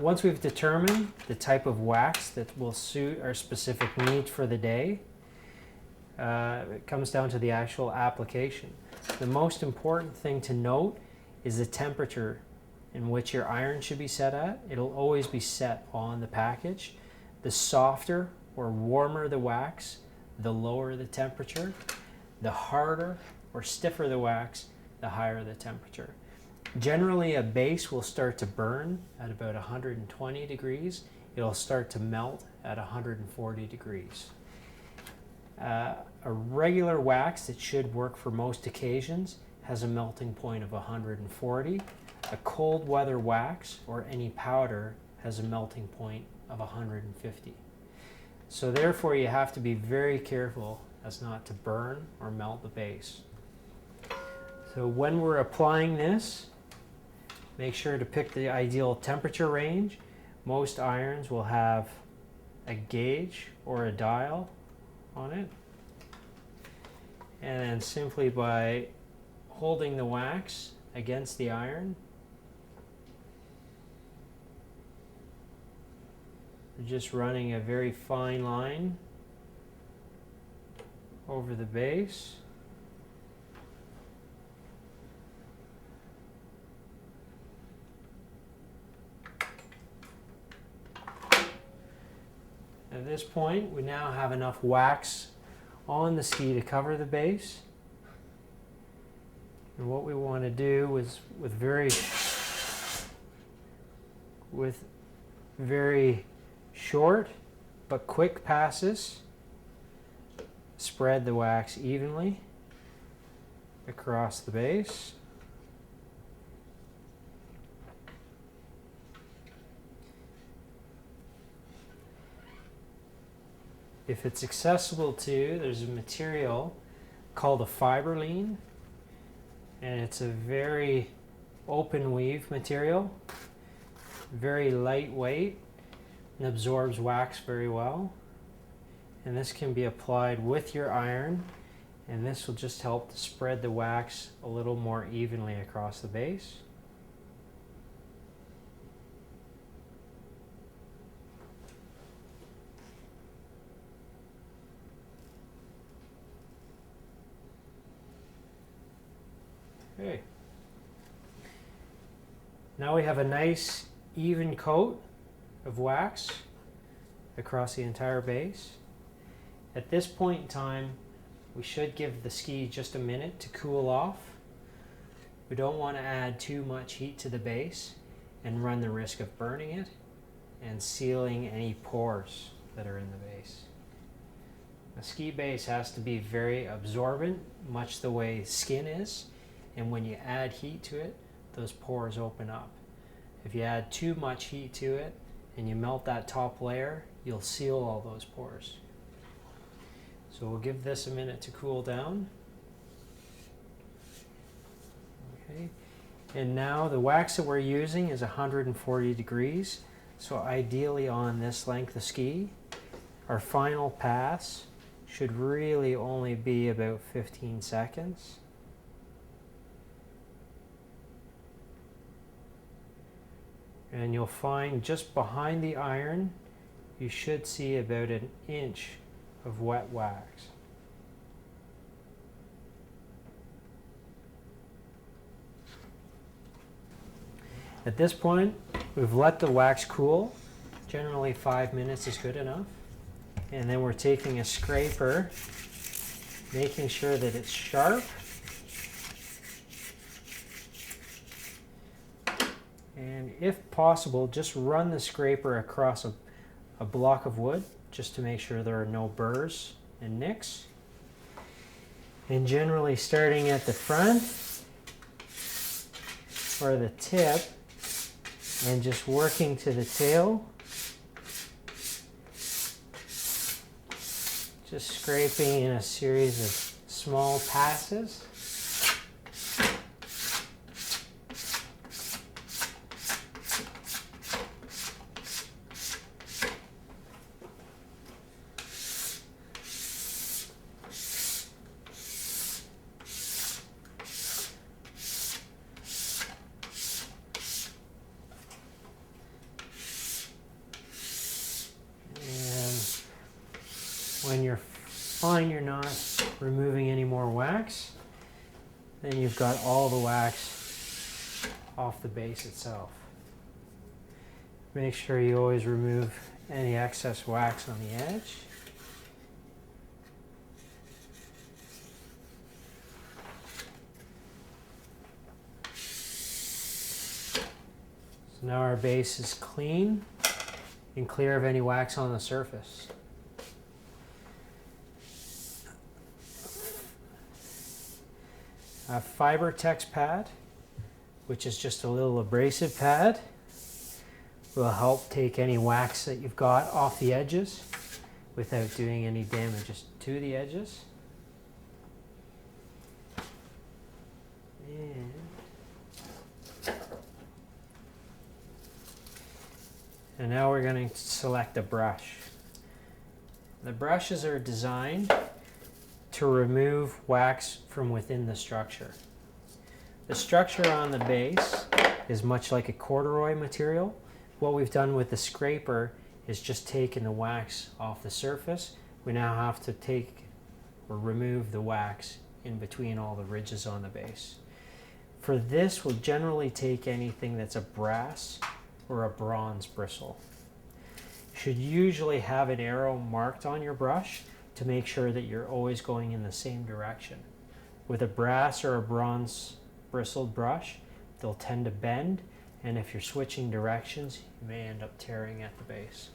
Once we've determined the type of wax that will suit our specific needs for the day, it comes down to the actual application. The most important thing to note is the temperature in which your iron should be set at. It'll always be set on the package. The softer or warmer the wax, the lower the temperature. The harder or stiffer the wax, the higher the temperature. Generally, a base will start to burn at about 120 degrees. It'll start to melt at 140 degrees. A regular wax that should work for most occasions has a melting point of 140. A cold weather wax or any powder has a melting point of 150. So therefore you have to be very careful as not to burn or melt the base. So when we're applying this, make sure to pick the ideal temperature range. Most irons will have a gauge or a dial on it. And then simply by holding the wax against the iron, we're just running a very fine line over the base. At this point, we now have enough wax on the ski to cover the base. And what we want to do is with very short but quick passes, spread the wax evenly across the base. If it's accessible to, there's a material called a fiberline, and it's a very open weave material, very lightweight, and absorbs wax very well. And this can be applied with your iron, and this will just help to spread the wax a little more evenly across the base. Okay. Now we have a nice even coat of wax across the entire base. At this point in time, we should give the ski just a minute to cool off. We don't want to add too much heat to the base and run the risk of burning it and sealing any pores that are in the base. A ski base has to be very absorbent, much the way skin is, and when you add heat to it, those pores open up. If you add too much heat to it and you melt that top layer, you'll seal all those pores. So we'll give this a minute to cool down. Okay. And now the wax that we're using is 140 degrees. So ideally on this length of ski, our final pass should really only be about 15 seconds. And you'll find just behind the iron, you should see about an inch of wet wax. At this point, we've let the wax cool. Generally 5 minutes is good enough. And then we're taking a scraper, making sure that it's sharp. And if possible, just run the scraper across a block of wood just to make sure there are no burrs and nicks. And generally starting at the front or the tip and just working to the tail, just scraping in a series of small passes. When you find you're not removing any more wax, then you've got all the wax off the base itself. Make sure you always remove any excess wax on the edge. So now our base is clean and clear of any wax on the surface. A Fibertex pad, which is just a little abrasive pad, will help take any wax that you've got off the edges without doing any damage to the edges. And now we're going to select a brush. The brushes are designed to remove wax from within the structure. The structure on the base is much like a corduroy material. What we've done with the scraper is just taken the wax off the surface. We now have to take or remove the wax in between all the ridges on the base. For this, we'll generally take anything that's a brass or a bronze bristle. You should usually have an arrow marked on your brush to make sure that you're always going in the same direction. With a brass or a bronze bristled brush, they'll tend to bend, and if you're switching directions, you may end up tearing at the base.